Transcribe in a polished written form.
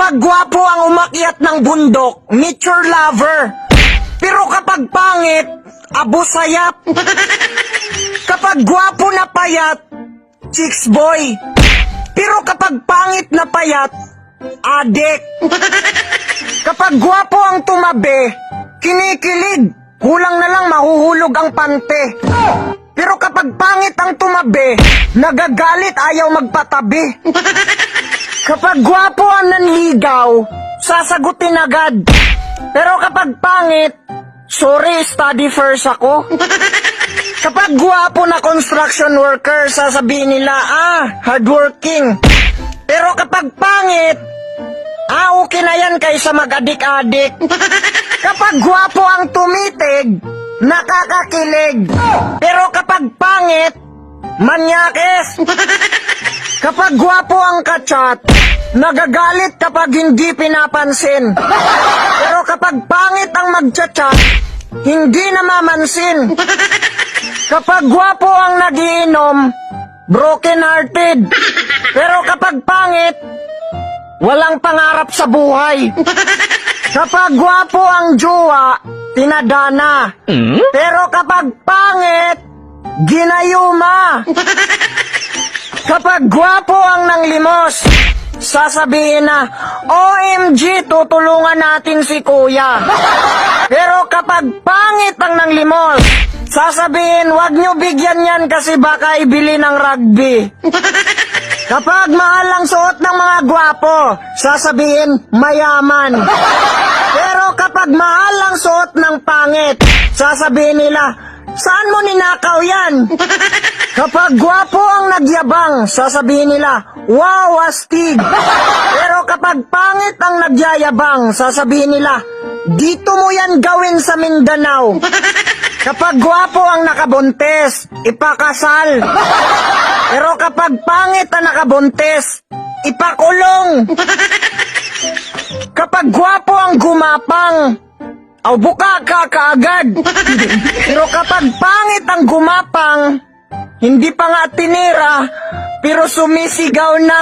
Kapag gwapo ang umakyat ng bundok, nature lover. Pero kapag pangit, abusayap. Kapag gwapo na payat, chicks boy. Pero kapag pangit na payat, adik. Kapag gwapo ang tumabi, kinikilig. Kulang na lang mahuhulog ang pante. Pero kapag pangit ang tumabi, nagagalit ayaw magpatabi. Kapag gwapo ang nanligaw, sasagutin agad. Pero kapag pangit, sorry, study first ako. Kapag gwapo na construction worker, sasabihin nila, hardworking. Pero kapag pangit, okay na yan kaysa mag-adik-adik. Kapag gwapo ang tumitig, nakakakilig. Pero kapag pangit, manyakes. Kapag gwapo ang kachat, nagagalit kapag hindi pinapansin. Pero kapag pangit ang magchat-chat, hindi namamansin. Kapag gwapo ang nagiinom, broken-hearted. Pero kapag pangit, walang pangarap sa buhay. Kapag gwapo ang jowa, tinadana. Pero kapag pangit, ginayuma. Kapag gwapo ang nanglimos, sasabihin na, OMG, tutulungan natin si kuya. Pero kapag pangit ang nanglimos, sasabihin, wag nyo bigyan yan kasi baka ibili ng rugby. Kapag mahal ang suot ng mga gwapo, sasabihin, mayaman. Pero kapag mahal ang suot ng pangit, sasabihin nila, saan mo ninakaw yan? Kapag gwapo ang nagyabang, sasabihin nila, wow, astig. Pero kapag pangit ang nagyayabang, sasabihin nila, dito mo yan gawin sa Mindanao. Kapag gwapo ang nakabuntis, ipakasal. Pero kapag pangit ang nakabuntis, ipakulong. Kapag gwapo ang gumapang, buka ka kaagad. Pero kapag pangit ang gumapang, hindi pa nga tinira, pero sumisigaw na.